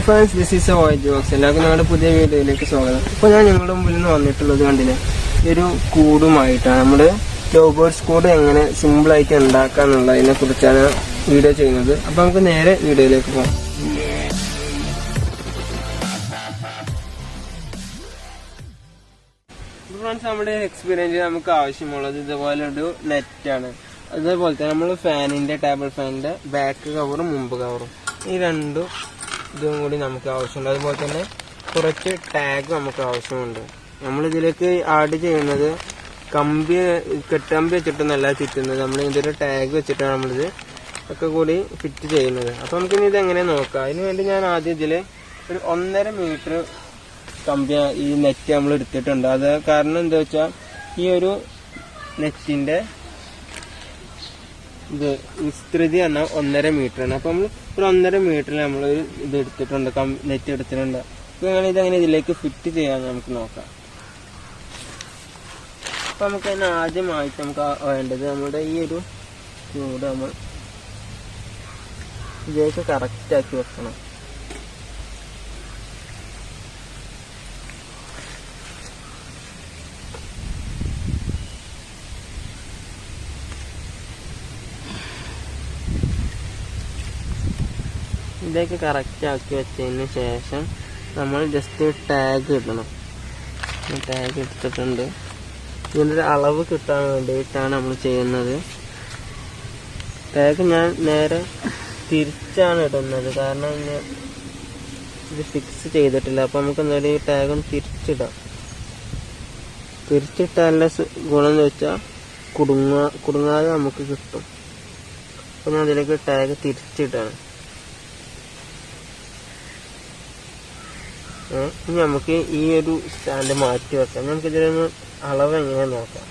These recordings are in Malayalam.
Friends, this is voyagevlogs. എല്ലാവർക്കും ഞങ്ങളുടെ പുതിയ വീഡിയോയിലേക്ക് സ്വാഗതം. ഇപ്പോൾ ഞാൻ ഞങ്ങളുടെ മുമ്പിൽ നിന്ന് വന്നിട്ടുള്ളത് കണ്ടില്ലേ, ഒരു കൂടുമായിട്ടാണ്. നമ്മൾ ലവ് ബേർഡ്സ് കൂട് എങ്ങനെ സിമ്പിളായിട്ട് ഉണ്ടാക്കാന്നുള്ളതിനെ കുറിച്ചാണ് വീഡിയോ ചെയ്യുന്നത്. അപ്പോൾ നമുക്ക് നേരെ വീഡിയോയിലേക്ക് പോകാം. ഫ്രണ്ട്സ്, നമ്മുടെ എക്സ്പീരിയൻസ് നമുക്ക് ആവശ്യമുള്ളത് ഇതുപോലെ ഒരു നെറ്റാണ്. അതേപോലെ തന്നെ നമ്മൾ ഫാനിന്റെ ടേബിൾ ഫാനിന്റെ ബാക്ക് കവറും മുമ്പ് കവറും ഈ രണ്ടും ഇതും കൂടി നമുക്ക് ആവശ്യമുണ്ട്. അതുപോലെ തന്നെ കുറച്ച് ടാഗ് നമുക്ക് ആവശ്യമുണ്ട്. നമ്മളിതിലേക്ക് ആഡ് ചെയ്യുന്നത് കെട്ടമ്പി വെച്ചിട്ടൊന്നല്ല ചുറ്റുന്നത്, നമ്മൾ ഇതിൻ്റെ ഒരു ടാഗ് വെച്ചിട്ടാണ് നമ്മളിത് ഒക്കെ കൂടി ഫിറ്റ് ചെയ്യുന്നത്. അപ്പോൾ നമുക്കിനി ഇതെങ്ങനെ നോക്കാം. അതിന് വേണ്ടി ഞാൻ ആദ്യം ഇതിൽ ഒരു 1.5 മീറ്റർ കമ്പി ഈ നെറ്റ് നമ്മൾ എടുത്തിട്ടുണ്ട്. അത് കാരണം എന്താ വെച്ചാൽ ഈ ഒരു നെറ്റിന്റെ ഇത് വിസ്തൃതി പറഞ്ഞാൽ 1.5 മീറ്ററാണ്. അപ്പൊ നമ്മൾ ഒരു 1.5 മീറ്ററിൽ നമ്മൾ ഇത് എടുത്തിട്ടുണ്ട്, നെറ്റ് എടുത്തിട്ടുണ്ട്. അപ്പൊ ഇതെങ്ങനെ ഇതിലേക്ക് ഫിറ്റ് ചെയ്യാന്ന് നമുക്ക് നോക്കാം. അപ്പൊ നമുക്ക് അതിന് ആദ്യമായിട്ട് നമുക്ക് വേണ്ടത് നമ്മുടെ ഈ ഒരു ചൂട് നമ്മൾ ഇതിലേക്ക് കറക്റ്റ് ആക്കി വെക്കണം. ഇതിലേക്ക് കറക്റ്റ് ആക്കി വെച്ചതിന് ശേഷം നമ്മൾ ജസ്റ്റ് ടാഗ് ഇടണം. ടാഗ് എടുത്തിട്ടുണ്ട്. ഇതിൻ്റെ ഒരു അളവ് കിട്ടാൻ വേണ്ടിയിട്ടാണ് നമ്മൾ ചെയ്യുന്നത്. ടാഗ് ഞാൻ നേരെ തിരിച്ചാണ് ഇടുന്നത്, കാരണം ഇത് ഫിക്സ് ചെയ്തിട്ടില്ല. അപ്പം നമുക്ക് എന്തായാലും ഈ ടാഗ് ഒന്ന് തിരിച്ചിടാം. തിരിച്ചിട്ടാലുള്ള ഗുണം എന്ന് വെച്ചാൽ കുടുങ്ങാതെ നമുക്ക് കിട്ടും. അപ്പം ഞാൻ അതിലേക്ക് ടാഗ് തിരിച്ചിട്ടാണ്. ഇനി നമുക്ക് ഈ ഒരു സ്റ്റാൻഡ് മാറ്റി വെക്കാം. നമുക്ക് ഇതിലൊന്ന് അളവ് എങ്ങനെ നോക്കാം.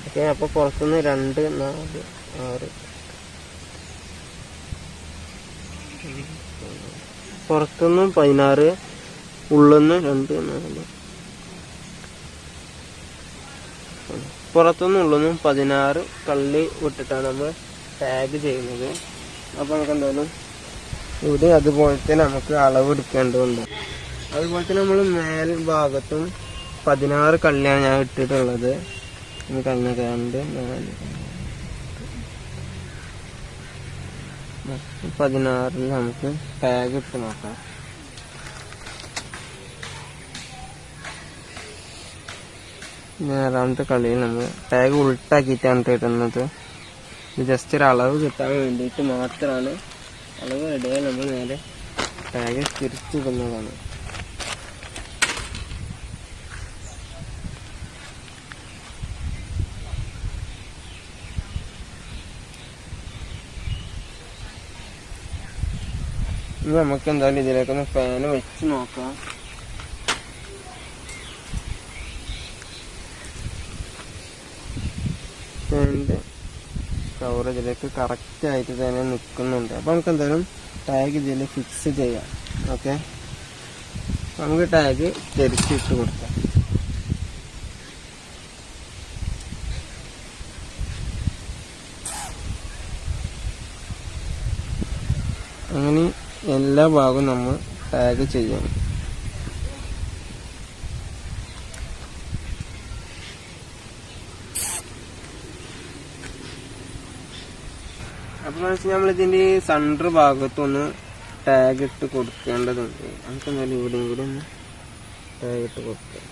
ഓക്കെ, അപ്പോൾ പുറത്തുനിന്ന് 2, 4, 6, പുറത്തുനിന്നും 16, ഉള്ളിന്ന് 2, 4, പുറത്തുനിന്നും ഉള്ളിന്നും 16 കള്ളി വിട്ടിട്ടാണ് നമ്മൾ ടാഗ് ചെയ്യുന്നത്. അപ്പോൾ നമുക്ക് എന്തായാലും ഇവിടെ അതുപോലെ തന്നെ നമുക്ക് അളവ് എടുക്കേണ്ടതുണ്ട്. അതുപോലെ തന്നെ നമ്മൾ മേൽഭാഗത്തും 16 കള്ളിയാണ് ഞാൻ ഇട്ടിട്ടുള്ളത്. നമുക്ക് അങ്ങനെ 2, 4, 16 നമുക്ക് ടാഗ് ഇട്ട് നോക്കാം. രണ്ടാമത്തെ കളിയിൽ നമ്മൾ ടാഗ് ഉൾട്ടാക്കിയിട്ടാണ് ഇടുന്നത്. ഇത് ജസ്റ്റ് ഒരു അളവ് കിട്ടാൻ വേണ്ടിയിട്ട് മാത്രമാണ്. അളവ് ഇടയിൽ നമ്മൾ നേരെ ടാഗ് തിരിച്ചിടുന്നതാണ്. ഇനി നമുക്ക് എന്തായാലും ഇതിലേക്കൊന്ന് ഫാന് വെച്ച് നോക്കാം. ഫാനിന്റെ കവർ ഇതിലേക്ക് കറക്റ്റ് ആയിട്ട് തന്നെ നിൽക്കുന്നുണ്ട്. അപ്പൊ നമുക്ക് എന്തായാലും ടാഗ് ഇതിൽ ഫിക്സ് ചെയ്യാം. ഓക്കെ, നമുക്ക് ടാഗ് തിരിച്ചിട്ട് കൊടുക്കാം. അങ്ങനെ എല്ലാ ഭാഗവും നമ്മൾ ടാഗ് ചെയ്യണം. അപ്പോൾ നമ്മളിതിൻ്റെ സെൻറ്റർ ഭാഗത്തൊന്ന് ടാഗ് ഇട്ട് കൊടുക്കേണ്ടതുണ്ട്. നമുക്ക് എന്നാലും ഇവിടെയും കൂടെ ഒന്ന് ടാഗ് ഇട്ട് കൊടുക്കാം.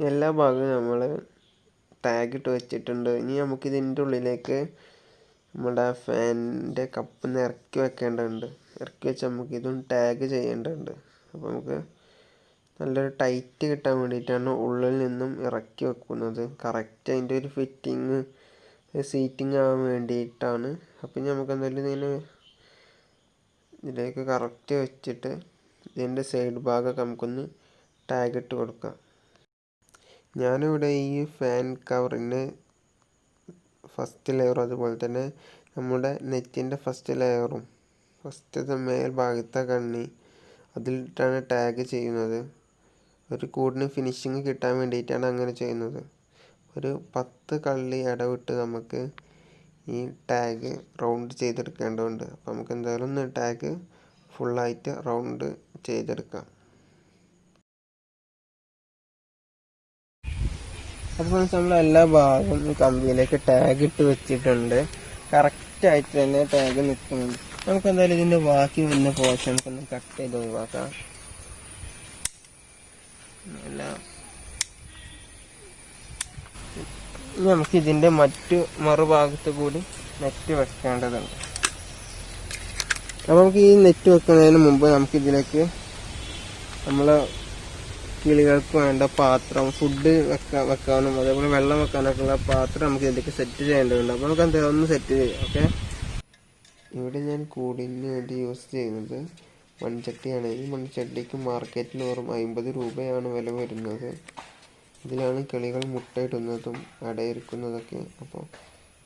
എല്ലാ ഭാഗവും നമ്മൾ ടാഗ് ഇട്ട് വെച്ചിട്ടുണ്ട്. ഇനി നമുക്ക് ഇതിൻ്റെ ഉള്ളിലേക്ക് നമ്മുടെ ഫാനിൻ്റെ കപ്പ് ഇറക്കി വെക്കേണ്ടതുണ്ട്. ഇറക്കി വെച്ച് നമുക്ക് ഇതും ടാഗ് ചെയ്യേണ്ടതുണ്ട്. അപ്പോൾ നമുക്ക് നല്ലൊരു ടൈറ്റ് കിട്ടാൻ വേണ്ടിയിട്ടാണ് ഉള്ളിൽ നിന്നും ഇറക്കി വെക്കുന്നത്. കറക്റ്റ് അതിൻ്റെ ഒരു ഫിറ്റിങ് സീറ്റിംഗ് ആവാൻ വേണ്ടിയിട്ടാണ്. അപ്പം നമുക്ക് എന്തായാലും ഇതിലേക്ക് കറക്റ്റ് വെച്ചിട്ട് ഇതിൻ്റെ സൈഡ് ഭാഗമൊക്കെ നമുക്കൊന്ന് ടാഗ് ഇട്ട് കൊടുക്കാം. ഞാനിവിടെ ഈ ഫാൻ കവറിന് ഫസ്റ്റ് ലെയറും അതുപോലെ തന്നെ നമ്മുടെ നെറ്റിൻ്റെ ഫസ്റ്റ് ലെയറും ഫസ്റ്റത്തെ മേൽഭാഗത്തെ കണ്ണി അതിലിട്ടാണ് ടാഗ് ചെയ്യുന്നത്. ഒരു കൂടിന് ഫിനിഷിങ് കിട്ടാൻ വേണ്ടിയിട്ടാണ് അങ്ങനെ ചെയ്യുന്നത്. ഒരു 10 കള്ളി ഇടവിട്ട് നമുക്ക് ഈ ടാഗ് റൗണ്ട് ചെയ്തെടുക്കേണ്ടതുണ്ട്. അപ്പോൾ നമുക്ക് എന്തായാലും ഒന്ന് ടാഗ് ഫുള്ളായിട്ട് റൗണ്ട് ചെയ്തെടുക്കാം. അപ്പോൾ നമ്മൾ എല്ലാ ഭാഗവും ഈ കമ്പിയിലേക്ക് ടാഗ് ഇട്ട് വെച്ചിട്ടുണ്ട്. കറക്റ്റായിട്ട് തന്നെ ടാഗ് നിൽക്കുന്നുണ്ട്. നമുക്ക് എന്തായാലും ഇതിൻ്റെ ബാക്കി വരുന്ന പോർഷൻസ് ഒന്ന് കട്ട് ചെയ്ത് ഒഴിവാക്കാം. നമുക്ക് ഇതിൻ്റെ മറുഭാഗത്ത് കൂടി നെറ്റ് വെക്കേണ്ടതുണ്ട്. അപ്പോൾ നമുക്ക് ഈ നെറ്റ് വെക്കുന്നതിന് മുമ്പ് നമുക്കിതിലേക്ക് നമ്മൾ കിളികൾക്ക് വേണ്ട പാത്രം, ഫുഡ് വെക്കാനും അതേപോലെ വെള്ളം വെക്കാനൊക്കെ ഉള്ള പാത്രം നമുക്ക് ഇതിലേക്ക് സെറ്റ് ചെയ്യേണ്ടതുണ്ട്. അപ്പോൾ നമുക്ക് എന്തായാലും ഒന്ന് സെറ്റ് ചെയ്യാം. ഓക്കെ, ഇവിടെ ഞാൻ കൂടിന് വേണ്ടി യൂസ് ചെയ്യുന്നത് മൺചട്ടിയാണ്. ഈ മൺചട്ടിക്ക് മാർക്കറ്റിൽ വെറും 50 രൂപയാണ് വില വരുന്നത്. ഇതിലാണ് കിളികൾ മുട്ടയിടുന്നതും അടയിരിക്കുന്നതൊക്കെ. അപ്പോൾ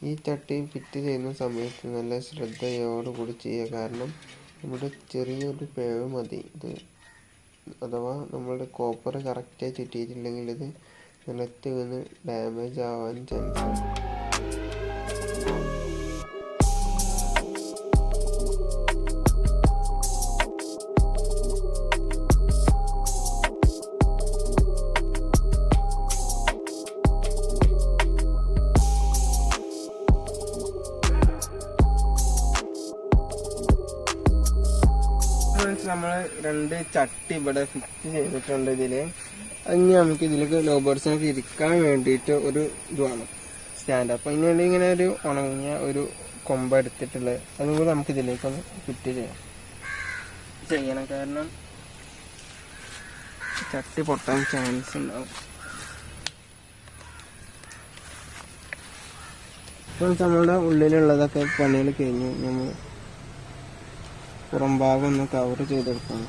ഈ ചട്ടി ഫിറ്റ് ചെയ്യുന്ന സമയത്ത് നല്ല ശ്രദ്ധയോടുകൂടി ചെയ്യുക. കാരണം നമ്മുടെ ചെറിയൊരു പിഴവ് മതി. ഇത് അഥവാ നമ്മളുടെ കോപ്പർ കറക്റ്റായി ചുറ്റിയിട്ടില്ലെങ്കിൽ ഇത് നിലത്ത് വീണ് ഡാമേജ് ആവാൻ ചാൻസ് ഉണ്ട്. നമ്മൾ 2 ചട്ടി ഇവിടെ ഫിറ്റ് ചെയ്തിട്ടുണ്ട്. ഇതില് ഇനി നമുക്ക് ഇതിലേക്ക് ലോ ബേർഡ്സിനൊക്കെ ഇരിക്കാൻ വേണ്ടിയിട്ട് ഒരു ഇത് വേണം, സ്റ്റാൻഡ്. അപ്പോൾ ഇനി ഇങ്ങനെ ഒരു ഉണങ്ങിയ ഒരു കൊമ്പ് എടുത്തിട്ടുള്ളത് അതും കൂടി നമുക്ക് ഇതിലേക്കൊന്ന് ഫിറ്റ് ചെയ്യണം. കാരണം ചട്ടി പൊട്ടാൻ ചാൻസ് ഉണ്ടാവും. അപ്പോൾ നമ്മളുടെ ഉള്ളിലുള്ളതൊക്കെ പണികൾ കഴിഞ്ഞു. നമ്മൾ പുറം ഭാഗം ഒന്ന് കവർ ചെയ്തെടുക്കണം.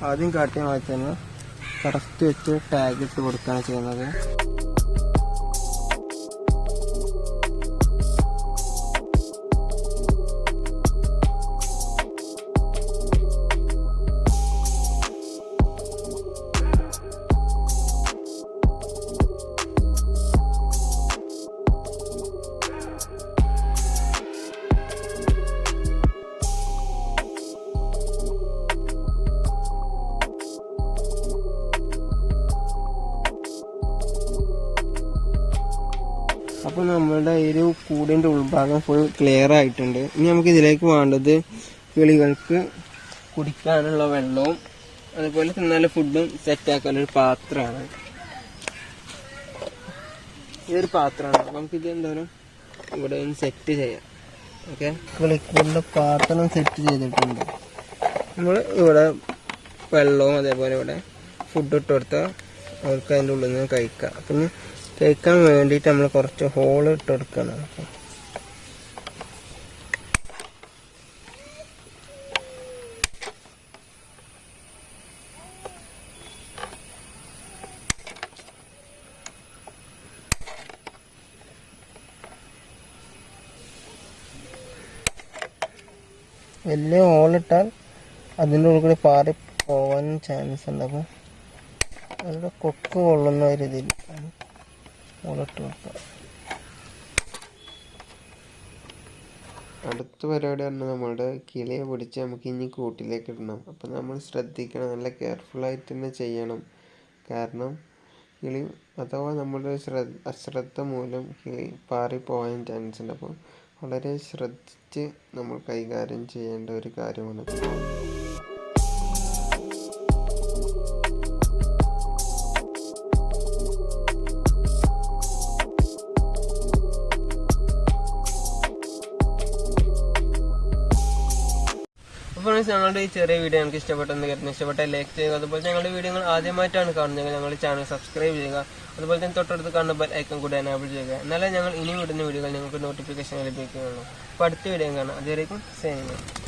ആദ്യം കാട്ടിയ മാറ്റി തന്നെ കറക്റ്റ് വെച്ച് ടാഗ് ഇട്ട് കൊടുക്കുകയാണ് ചെയ്യുന്നത്. അപ്പോൾ നമ്മളുടെ ഈ ഒരു കൂടിൻ്റെ ഉൾഭാഗം ഫുൾ ക്ലിയർ ആയിട്ടുണ്ട്. ഇനി നമുക്ക് ഇതിലേക്ക് വേണ്ടത് കിളികൾക്ക് കുടിക്കാനുള്ള വെള്ളവും അതുപോലെ തിന്നാനുള്ള ഫുഡും സെറ്റാക്കാനൊരു പാത്രമാണ്. ഇതൊരു പാത്രമാണ്. അപ്പോൾ നമുക്കിത് എന്തായാലും ഇവിടെ ഒന്ന് സെറ്റ് ചെയ്യാം. ഓക്കെ, കിളിക്കൂടിൻ്റെ പാത്രം സെറ്റ് ചെയ്തിട്ടുണ്ട്. നമ്മൾ ഇവിടെ വെള്ളവും അതേപോലെ ഇവിടെ ഫുഡ് ഇട്ട് കൊടുത്താൽ അവർക്ക് അതിൻ്റെ ഉള്ളിൽ നിന്ന് കഴിക്കാം. അപ്പം കഴിക്കാൻ വേണ്ടിയിട്ട് നമ്മൾ കുറച്ച് ഹോൾ ഇട്ട് കൊടുക്കണം. വലിയ ഹോളിട്ടാൽ അതിൻ്റെ ഉള്ളിൽ കൂടി പാറി പോകാൻ ചാൻസ് ഉണ്ട്. അപ്പോൾ അതിൻ്റെ കൊക്ക് കൊള്ളുന്ന ഒരു രീതിയിൽ ഹോളിട്ട് വെക്കാം. അടുത്ത പരിപാടി പറഞ്ഞാൽ നമ്മളുടെ കിളിയെ പിടിച്ച് നമുക്ക് ഇനി കൂട്ടിലേക്ക് ഇടണം. അപ്പം നമ്മൾ ശ്രദ്ധിക്കണം, നല്ല കെയർഫുള്ളായിട്ട് തന്നെ ചെയ്യണം. കാരണം കിളി അഥവാ നമ്മുടെ അശ്രദ്ധ മൂലം കിളി പാറിപ്പോകാൻ ചാൻസ് ഉണ്ട്. അപ്പോൾ വളരെ ശ്രദ്ധിച്ച് നമ്മൾ കൈകാര്യം ചെയ്യേണ്ട ഒരു കാര്യമാണ്. അപ്പോൾ ഞങ്ങളുടെ ഈ ചെറിയ വീഡിയോ നിങ്ങൾക്ക് ഇഷ്ടപ്പെട്ടെന്ന് കരുതുന്നു. ഇഷ്ടപ്പെട്ടാൽ ലൈക്ക് ചെയ്യുക. അതുപോലെ ഞങ്ങളുടെ വീഡിയോകൾ ആദ്യമായിട്ടാണ് കാണുന്നതെങ്കിൽ ഞങ്ങളുടെ ചാനൽ സബ്സ്ക്രൈബ് ചെയ്യുക. അതുപോലെ തന്നെ തൊട്ടടുത്ത് കാണുന്ന ബെൽ ഐക്കൺ കൂടി എനേബിൾ ചെയ്യുക. എന്നാലേ ഞങ്ങൾ ഇനി വിടുന്ന വീഡിയോകൾ നിങ്ങൾക്ക് നോട്ടിഫിക്കേഷൻ ലഭിക്കുകയുള്ളൂ. അപ്പോൾ അടുത്ത വീഡിയോ കാണാം. അതുവരേക്കും സൈനിങ്.